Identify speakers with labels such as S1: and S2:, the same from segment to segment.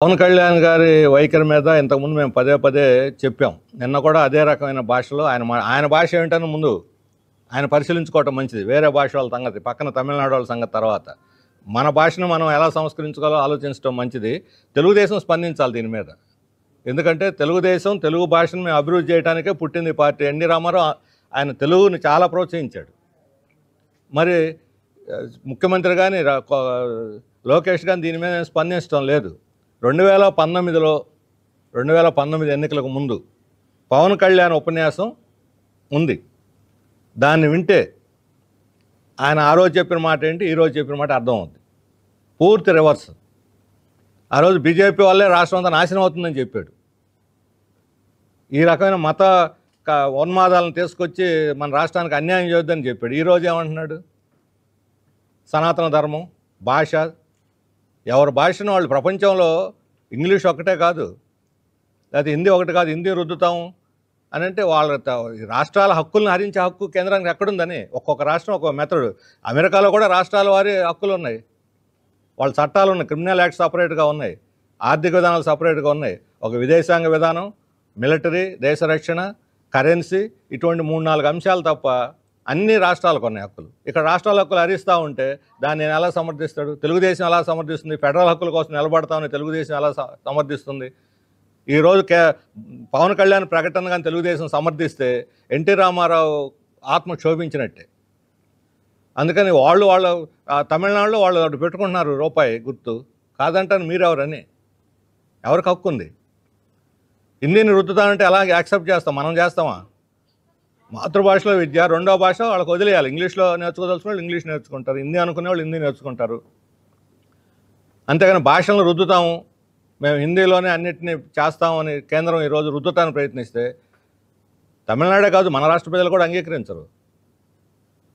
S1: పవన్ కళ్యాణ్ గారి వైఖరి మీద ఇంతకుముందు మేము పదే పదే చెప్పాం. నిన్న కూడా అదే రకమైన భాషలో ఆయన భాష ఏమిటని ముందు ఆయన పరిశీలించుకోవటం మంచిది. వేరే భాష వాళ్ళ సంగతి పక్కన తమిళనాడు వాళ్ళ సంగతి తర్వాత. మన భాషను మనం ఎలా సంస్కరించుకోవాలో ఆలోచించడం మంచిది. తెలుగుదేశం స్పందించాలి దీని మీద. ఎందుకంటే తెలుగుదేశం తెలుగు భాషను మేము అభివృద్ధి చేయడానికే పుట్టింది పార్టీ. ఎన్టీ రామారావు ఆయన తెలుగుని చాలా ప్రోత్సహించాడు. మరి ముఖ్యమంత్రి కానీ లోకేష్ కానీ దీని మీద స్పందించడం లేదు. 2019 ఎన్నికలకు ముందు పవన్ కళ్యాణ్ ఉపన్యాసం ఉంది. దాన్ని వింటే ఆయన ఆ రోజు చెప్పిన మాట ఏంటి, ఈరోజు చెప్పిన మాట అర్థం అవుతుంది. పూర్తి రివర్స్. ఆ రోజు బీజేపీ వల్లే రాష్ట్రం అంతా నాశనం అవుతుందని చెప్పాడు. ఈ రకమైన మత ఉన్మాదాలను తీసుకొచ్చి మన రాష్ట్రానికి అన్యాయం చేయొద్దని చెప్పాడు. ఈరోజు ఏమంటున్నాడు? సనాతన ధర్మం, భాష, ఎవరి భాషను వాళ్ళు ప్రపంచంలో ఇంగ్లీష్ ఒకటే కాదు, లేకపోతే హిందీ ఒకటి కాదు, హిందీ రుద్దుతాము అని అంటే వాళ్ళ రాష్ట్రాల హక్కులను హరించే హక్కు కేంద్రానికి ఎక్కడుందని ఒక్కొక్క రాష్ట్రం ఒక్కొక్క మెథడ్. అమెరికాలో కూడా రాష్ట్రాల వారి హక్కులు ఉన్నాయి, వాళ్ళ చట్టాలు ఉన్నాయి, క్రిమినల్ యాక్ట్ సపరేట్గా ఉన్నాయి, ఆర్థిక విధానాలు సపరేట్గా ఉన్నాయి. ఒక విదేశాంగ విధానం, మిలిటరీ, దేశ రక్షణ, కరెన్సీ, ఇటువంటి 3-4 అంశాలు తప్ప అన్ని రాష్ట్రాలకు ఉన్నాయి హక్కులు. ఇక్కడ రాష్ట్రాల హక్కులు హరిస్తూ ఉంటే దాన్ని నేను ఎలా సమర్థిస్తాడు? తెలుగుదేశం ఎలా సమర్థిస్తుంది? ఫెడరల్ హక్కుల కోసం నిలబడతామని తెలుగుదేశం ఎలా సమర్థిస్తుంది? ఈరోజు పవన్ కళ్యాణ్ ప్రకటన కానీ తెలుగుదేశం సమర్థిస్తే ఎన్టీ రామారావు ఆత్మ క్షోభించినట్టే. అందుకని వాళ్ళ తమిళనాడులో వాళ్ళు అటు పెట్టుకుంటున్నారు రూపాయి గుర్తు. కాదంటాను మీరెవరని? ఎవరికి హక్కు ఉంది? హిందీని రుద్దుతానంటే ఎలా యాక్సెప్ట్ చేస్తాం? మనం చేస్తామా? మాతృభాషలో విద్య, రెండో భాష వాళ్ళకి వదిలేయాలి. ఇంగ్లీష్లో నేర్చుకోదలుచుకున్న వాళ్ళు ఇంగ్లీష్ నేర్చుకుంటారు, హిందీ అనుకునే వాళ్ళు హిందీ నేర్చుకుంటారు. అంతేగాని భాషలను రుద్దుతాము, మేము హిందీలోనే అన్నిటినీ చేస్తామని కేంద్రం ఈరోజు రుద్దుతానికి ప్రయత్నిస్తే తమిళనాడే కాదు మన రాష్ట్ర ప్రజలు కూడా అంగీకరించరు.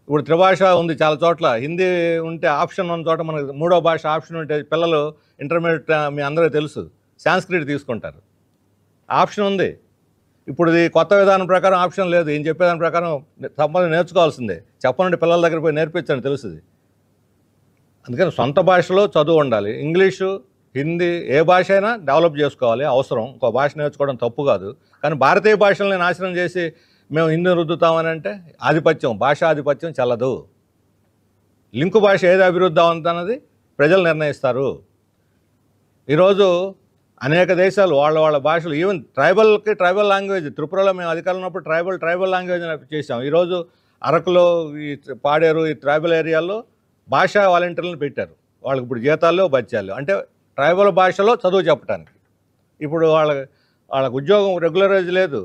S1: ఇప్పుడు త్రిభాష ఉంది చాలా చోట్ల. హిందీ ఉంటే ఆప్షన్ ఉన్న చోట మనకు మూడో భాష ఆప్షన్ ఉంటే పిల్లలు ఇంటర్మీడియట్ మీ అందరికీ తెలుసు సాంస్క్రిట్ తీసుకుంటారు. ఆప్షన్ ఉంది. ఇప్పుడు ఇది కొత్త విధానం ప్రకారం ఆప్షన్ లేదు. ఏం చెప్పేదాని ప్రకారం తప్పని నేర్చుకోవాల్సిందే. చెప్పనండి పిల్లల దగ్గర పోయి నేర్పించండి తెలుస్తుంది. అందుకని సొంత భాషలో చదువు ఉండాలి. ఇంగ్లీషు, హిందీ ఏ భాష అయినా డెవలప్ చేసుకోవాలి, అవసరం. ఇంకో భాష నేర్చుకోవడం తప్పు కాదు. కానీ భారతీయ భాషల్ని నాశనం చేసి మేము హిందీ రుద్దుతామని అంటే ఆధిపత్యం, భాషా ఆధిపత్యం చెల్లదు. లింకు భాష ఏది అభివృద్ధి అన్నది ప్రజలు నిర్ణయిస్తారు. ఈరోజు అనేక దేశాలు వాళ్ళ భాషలు, ఈవెన్ ట్రైబల్ లాంగ్వేజ్, త్రిపురలో మేము అధికారంలో ఉన్నప్పుడు ట్రైబల్ లాంగ్వేజ్ చేసాం. ఈరోజు అరకులో, ఈ పాడేరు, ఈ ట్రైబల్ ఏరియాల్లో భాషా వాలంటీర్లను పెట్టారు. వాళ్ళకి ఇప్పుడు జీతాలు, బత్యాలు అంటే ట్రైబల్ భాషలో చదువు చెప్పడానికి. ఇప్పుడు వాళ్ళకి ఉద్యోగం రెగ్యులరైజ్ లేదు.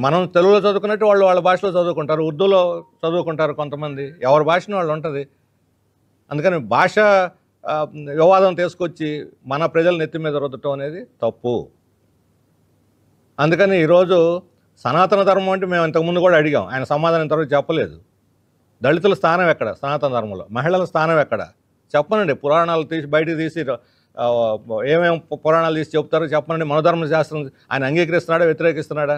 S1: మనం తెలుగులో చదువుకున్నట్టు వాళ్ళ భాషలో చదువుకుంటారు, ఉర్దూలో చదువుకుంటారు కొంతమంది. ఎవరి భాషను వాళ్ళు ఉంటుంది. అందుకని భాష వివాదం తీసుకొచ్చి మన ప్రజల నెత్తి మీద రుద్దటం అనేది తప్పు. అందుకని ఈరోజు సనాతన ధర్మం అంటే మేము ఇంతకుముందు కూడా అడిగాం, ఆయన సమాధానం ఇంతవరకు చెప్పలేదు. దళితుల స్థానం ఎక్కడ సనాతన ధర్మంలో? మహిళల స్థానం ఎక్కడ చెప్పనండి. పురాణాలు బయటికి తీసి ఏమేమి పురాణాలు తీసి చెప్తారో చెప్పనండి. మనోధర్మశాస్త్రం ఆయన అంగీకరిస్తున్నాడా, వ్యతిరేకిస్తున్నాడా?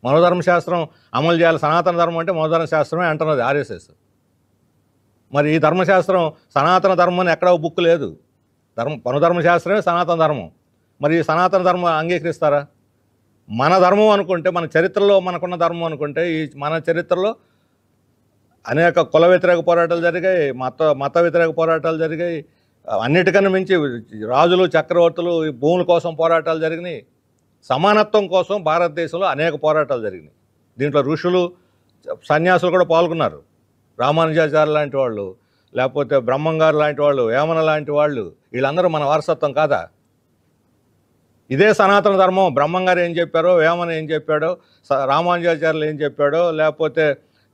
S1: మనోధర్మశాస్త్రం అమలు చేయాలి. సనాతన ధర్మం అంటే మనోధర్మశాస్త్రమే అంటున్నది ఆర్ఎస్ఎస్. మరి ఈ ధర్మశాస్త్రం సనాతన ధర్మం అని ఎక్కడ బుక్ లేదు. మనోధర్మశాస్త్రమే సనాతన ధర్మం. మరి ఈ సనాతన ధర్మం అంగీకరిస్తారా? మన ధర్మం అనుకుంటే, మన చరిత్రలో మనకున్న ధర్మం అనుకుంటే, ఈ మన చరిత్రలో అనేక కుల వ్యతిరేక పోరాటాలు జరిగాయి, మత వ్యతిరేక పోరాటాలు జరిగాయి. అన్నిటికన్నా మించి రాజులు, చక్రవర్తులు ఈ భూముల కోసం పోరాటాలు జరిగినాయి. సమానత్వం కోసం భారతదేశంలో అనేక పోరాటాలు జరిగినాయి. దీంట్లో ఋషులు, సన్యాసులు కూడా పాల్గొన్నారు. రామానుజాచార్య లాంటి వాళ్ళు, లేకపోతే బ్రహ్మంగారు లాంటి వాళ్ళు, వేమన లాంటి వాళ్ళు, వీళ్ళందరూ మన వారసత్వం కాదా? ఇదే సనాతన ధర్మం. బ్రహ్మంగారు ఏం చెప్పారో, వేమన ఏం చెప్పాడో, రామానుజాచార్యులు ఏం చెప్పాడో, లేకపోతే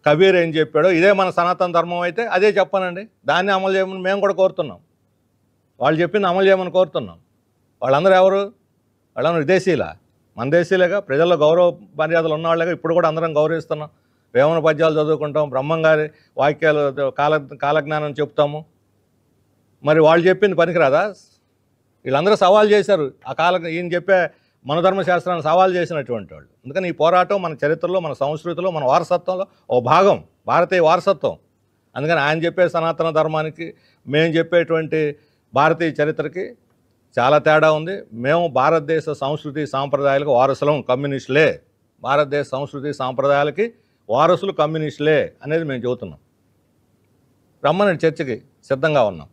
S1: కబీర్ ఏం చెప్పాడో, ఇదే మన సనాతన ధర్మం అయితే అదే చెప్పానండి. దాన్ని అమలు చేయమని మేము కూడా కోరుతున్నాం. వాళ్ళు చెప్పింది అమలు చేయమని కోరుతున్నాం. వాళ్ళందరూ ఎవరు? వాళ్ళందరూ విదేశీలా? మన దేశీయులేగా. ప్రజల్లో గౌరవ మర్యాదలు ఉన్నవాళ్ళేగా. ఇప్పుడు కూడా అందరం గౌరవిస్తున్నాం. వేమన పద్యాలు చదువుకుంటాం, బ్రహ్మంగారి వాక్యాలు కాలజ్ఞానం చెప్తాము. మరి వాళ్ళు చెప్పింది పనికిరాదా? వీళ్ళందరూ సవాల్ చేశారు. ఈయన చెప్పే మనోధర్మశాస్త్రాన్ని సవాల్ చేసినటువంటి వాళ్ళు. అందుకని ఈ పోరాటం మన చరిత్రలో, మన సంస్కృతిలో, మన వారసత్వంలో ఓ భాగం, భారతీయ వారసత్వం. అందుకని ఆయన చెప్పే సనాతన ధర్మానికి, మేము చెప్పేటువంటి భారతీయ చరిత్రకి చాలా తేడా ఉంది. మేము భారతదేశ సంస్కృతి సాంప్రదాయాలకు వారసులం, కమ్యూనిస్టులే. భారతదేశ సంస్కృతి సాంప్రదాయాలకి వారసులు కమ్యూనిస్టులే అనేది మేము చెబుతున్నాం. రమ్మని చర్చకి సిద్ధంగా ఉన్నాం.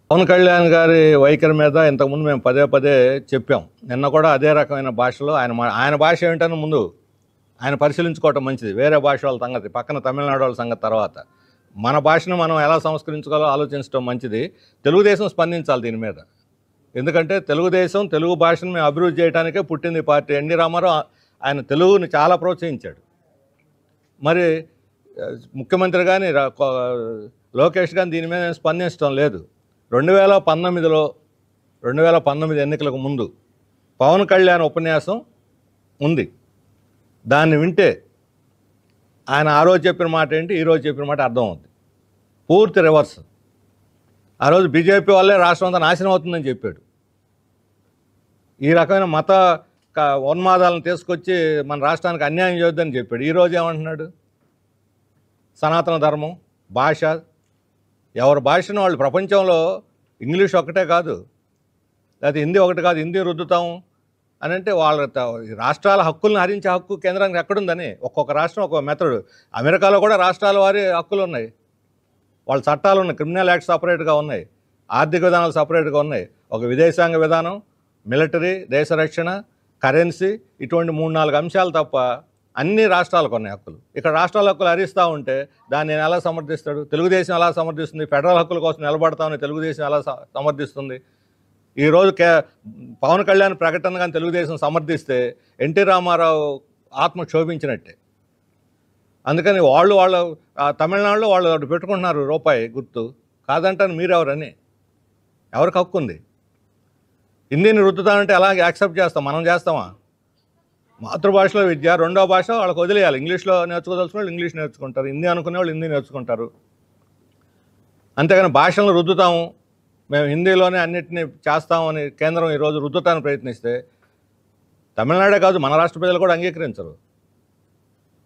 S1: పవన్ కళ్యాణ్ గారి వైఖరి మీద ఇంతకుముందు మేము పదే పదే చెప్పాం. నిన్న కూడా అదే రకమైన భాషలో ఆయన భాష ఏమిటని ముందు ఆయన పరిశీలించుకోవటం మంచిది. వేరే భాష వాళ్ళ సంగతి పక్కన, తమిళనాడు వాళ్ళ సంగతి తర్వాత. మన భాషను మనం ఎలా సంస్కరించుకోవాలో ఆలోచించడం మంచిది. తెలుగుదేశం స్పందించాలి దీని మీద. ఎందుకంటే తెలుగుదేశం తెలుగు భాషను మేము అభివృద్ధి చేయడానికే పుట్టింది పార్టీ. ఎన్టీ రామారావు ఆయన తెలుగుని చాలా ప్రోత్సహించాడు. మరి ముఖ్యమంత్రి కానీ లోకేష్ కానీ దీని మీద స్పందించడం లేదు. 2019 ఎన్నికలకు ముందు పవన్ కళ్యాణ్ ఉపన్యాసం ఉంది. దాన్ని వింటే ఆయన ఆ రోజు చెప్పిన మాట ఏంటి, ఈరోజు చెప్పిన మాట అర్థం అవుతుంది. పూర్తి రివర్స్. ఆ రోజు బీజేపీ వల్లే రాష్ట్రం అంతా నాశనం అవుతుందని చెప్పాడు. ఈ రకమైన మత ఉన్మాదాలను తీసుకొచ్చి మన రాష్ట్రానికి అన్యాయం చేయొద్దని చెప్పాడు. ఈరోజు ఏమంటున్నాడు? సనాతన ధర్మం, భాష, ఎవరి భాషను వాళ్ళు ప్రపంచంలో ఇంగ్లీష్ ఒకటే కాదు, లేకపోతే హిందీ ఒకటి కాదు, హిందీ రుద్దుతాం అని అంటే వాళ్ళ రాష్ట్రాల హక్కులను హరించే హక్కు కేంద్రానికి ఎక్కడుందని ఒక్కొక్క రాష్ట్రం ఒక్కొక్క మెథడ్. అమెరికాలో కూడా రాష్ట్రాల వారి హక్కులు ఉన్నాయి, వాళ్ళ చట్టాలు ఉన్నాయి, క్రిమినల్ యాక్ట్ సపరేట్గా ఉన్నాయి, ఆర్థిక విధానాలు సపరేట్గా ఉన్నాయి. ఒక విదేశాంగ విధానం, మిలిటరీ, దేశ రక్షణ, కరెన్సీ, ఇటువంటి 3-4 అంశాలు తప్ప అన్ని రాష్ట్రాలకు ఉన్నాయి హక్కులు. ఇక్కడ రాష్ట్రాల హక్కులు హరిస్తూ ఉంటే దాన్ని ఎలా సమర్థిస్తాడు? తెలుగుదేశం ఎలా సమర్థిస్తుంది? ఫెడరల్ హక్కుల కోసం నిలబడతామని తెలుగుదేశం ఎలా సమర్థిస్తుంది? ఈరోజు పవన్ కళ్యాణ్ ప్రకటన కానీ తెలుగుదేశం సమర్థిస్తే ఎన్టీ రామారావు ఆత్మ క్షోభించినట్టే. అందుకని వాళ్ళ తమిళనాడులో వాళ్ళు పెట్టుకుంటున్నారు రూపాయి గుర్తు. కాదంటాను మీరెవరని? ఎవరికి హక్కు ఉంది? హిందీని రుద్దుతానంటే ఎలా యాక్సెప్ట్ చేస్తాం? మనం చేస్తామా? మాతృభాషలో విద్య, రెండో భాష వాళ్ళకి వదిలేయాలి. ఇంగ్లీష్లో నేర్చుకోదలుచుకున్న వాళ్ళు ఇంగ్లీష్ నేర్చుకుంటారు, హిందీ అనుకునే వాళ్ళు హిందీ నేర్చుకుంటారు. అంతేగాని భాషలను రుద్దుతాము, మేము హిందీలోనే అన్నిటినీ చేస్తామని కేంద్రం ఈరోజు రుద్దటానికి ప్రయత్నిస్తే తమిళనాడే కాదు మన రాష్ట్ర ప్రజలు కూడా అంగీకరించరు.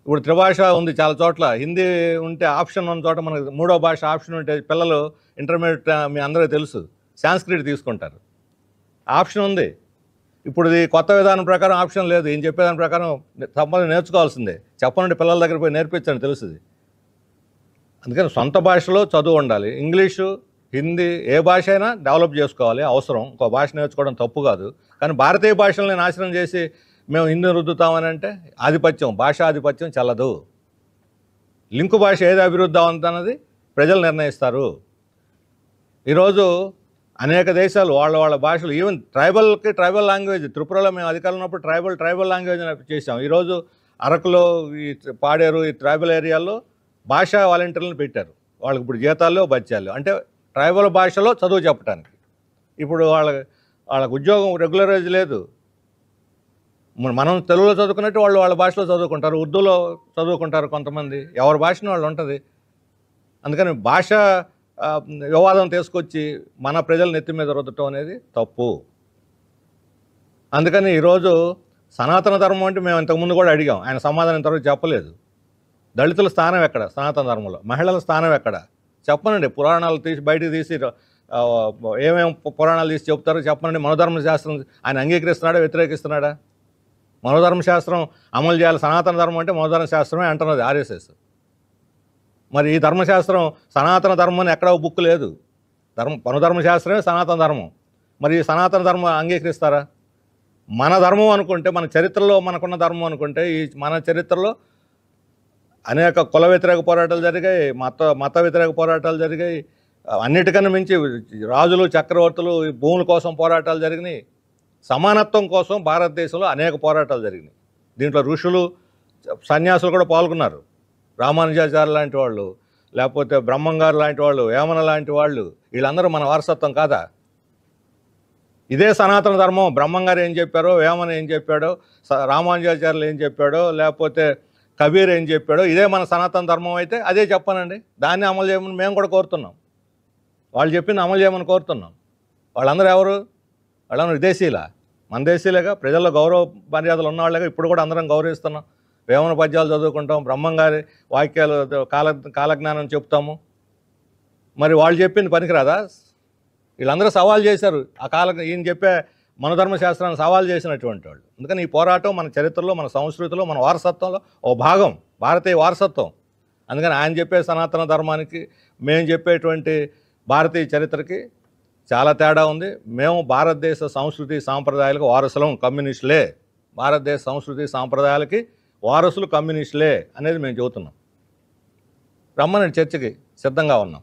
S1: ఇప్పుడు త్రిభాష ఉంది చాలా చోట్ల. హిందీ ఉంటే ఆప్షన్ ఉన్న చోట మనకు మూడో భాష ఆప్షన్ ఉంటే పిల్లలు ఇంటర్మీడియట్ మీ అందరికీ తెలుసు సాంస్క్రిట్ తీసుకుంటారు. ఆప్షన్ ఉంది. ఇప్పుడు ఇది కొత్త విధానం ప్రకారం ఆప్షన్ లేదు. ఏం చెప్పేదాని ప్రకారం తప్పని నేర్చుకోవాల్సిందే. చెప్పనండి పిల్లల దగ్గర పోయి నేర్పించండి తెలుస్తుంది. అందుకని సొంత భాషలో చదువు ఉండాలి. ఇంగ్లీషు, హిందీ ఏ భాష అయినా డెవలప్ చేసుకోవాలి, అవసరం. ఇంకో భాష నేర్చుకోవడం తప్పు కాదు. కానీ భారతీయ భాషల్ని నాశనం చేసి మేము హిందీ రుద్దుతామని అంటే ఆధిపత్యం, భాషాధిపత్యం చెల్లదు. లింకు భాష ఏది అభివృద్ధి అవుతుందన్నది ప్రజలు నిర్ణయిస్తారు. ఈరోజు అనేక దేశాలు వాళ్ళ భాషలు, ఈవెన్ ట్రైబల్ లాంగ్వేజ్, త్రిపురలో మేము అధికారులు ఉన్నప్పుడు ట్రైబల్ లాంగ్వేజ్ చేసాం. ఈరోజు అరకులో, ఈ పాడేరు, ఈ ట్రైబల్ ఏరియాల్లో భాషా వాలంటీర్లను పెట్టారు. వాళ్ళకి ఇప్పుడు జీతాలు, బత్యాలు, అంటే ట్రైబల్ భాషలో చదువు చెప్పడానికి. ఇప్పుడు వాళ్ళకి ఉద్యోగం రెగ్యులరైజ్ లేదు. మనం తెలుగులో చదువుకున్నట్టు వాళ్ళు వాళ్ళ భాషలో చదువుకుంటారు, ఉర్దూలో చదువుకుంటారు కొంతమంది. ఎవరి భాషను వాళ్ళు ఉంటుంది. అందుకని భాష వివాదం తీసుకొచ్చి మన ప్రజల నెత్తి మీద రుద్దటం అనేది తప్పు. అందుకని ఈరోజు సనాతన ధర్మం అంటే మేము ఇంతకుముందు కూడా అడిగాం, ఆయన సమాధానం ఇంతవరకు చెప్పలేదు. దళితుల స్థానం ఎక్కడ సనాతన ధర్మంలో? మహిళల స్థానం ఎక్కడ? చెప్పనండి. పురాణాలు బయటికి తీసి ఏమేమి పురాణాలు తీసి చెప్తారో చెప్పనండి. మనోధర్మ శాస్త్రం ఆయన అంగీకరిస్తున్నాడా, వ్యతిరేకిస్తున్నాడా? మనోధర్మ శాస్త్రం అమలు చేయాలి. సనాతన ధర్మం అంటే మనోధర్మ శాస్త్రమే అంటున్నది ఆర్ఎస్ఎస్. మరి ఈ ధర్మశాస్త్రం సనాతన ధర్మం అని ఎక్కడ బుక్ లేదు. మనోధర్మ శాస్త్రమే సనాతన ధర్మం. మరి ఈ సనాతన ధర్మం అంగీకరిస్తారా? మన ధర్మం అనుకుంటే, మన చరిత్రలో మనకున్న ధర్మం అనుకుంటే, ఈ మన చరిత్రలో అనేక కుల వ్యతిరేక పోరాటాలు జరిగాయి, మత వ్యతిరేక పోరాటాలు జరిగాయి. అన్నిటికన్నా మించి రాజులు, చక్రవర్తులు భూముల కోసం పోరాటాలు జరిగినాయి. సమానత్వం కోసం భారతదేశంలో అనేక పోరాటాలు జరిగినాయి. దీంట్లో ఋషులు, సన్యాసులు కూడా పాల్గొన్నారు. రామానుజాచార్య లాంటి వాళ్ళు, లేకపోతే బ్రహ్మంగారు లాంటి వాళ్ళు, వేమన లాంటి వాళ్ళు, వీళ్ళందరూ మన వారసత్వం కాదా? ఇదే సనాతన ధర్మం. బ్రహ్మంగారు ఏం చెప్పారో, వేమన ఏం చెప్పాడో, రామానుజాచార్యులు ఏం చెప్పాడో, లేకపోతే కబీర్ ఏం చెప్పాడో, ఇదే మన సనాతన ధర్మం అయితే అదే చెప్పానండి. దాన్ని అమలు చేయమని మేము కూడా కోరుతున్నాం. వాళ్ళు చెప్పింది అమలు చేయమని కోరుతున్నాం. వాళ్ళందరూ ఎవరు? వాళ్ళందరూ విదేశీలా? మన దేశీయులేగా. ప్రజల్లో గౌరవ మర్యాదలు ఉన్నవాళ్ళగా ఇప్పుడు కూడా అందరం గౌరవిస్తున్నాం. వేమన పద్యాలు చదువుకుంటాం, బ్రహ్మంగారి వాక్యాలు, కాలజ్ఞానం చెప్తాము. మరి వాళ్ళు చెప్పింది పనికిరాదా? వీళ్ళందరూ సవాల్ చేశారు ఆ కాలం. ఈయన చెప్పే మనధర్మశాస్త్రాన్ని సవాల్ చేసినటువంటి వాళ్ళు. అందుకని ఈ పోరాటం మన చరిత్రలో, మన సంస్కృతిలో, మన వారసత్వంలో ఓ భాగం, భారతీయ వారసత్వం. అందుకని ఆయన చెప్పే సనాతన ధర్మానికి మేము చెప్పేటువంటి భారతీయ చరిత్రకి చాలా తేడా ఉంది. మేము భారతదేశ సంస్కృతి సాంప్రదాయాలకు వారసులం, కమ్యూనిస్టులే. భారతదేశ సంస్కృతి సాంప్రదాయాలకి వారసులు కమ్యూనిస్టులే అనేది మేము చెబుతున్నాం. రమ్మని చర్చకి సిద్ధంగా ఉన్నాం.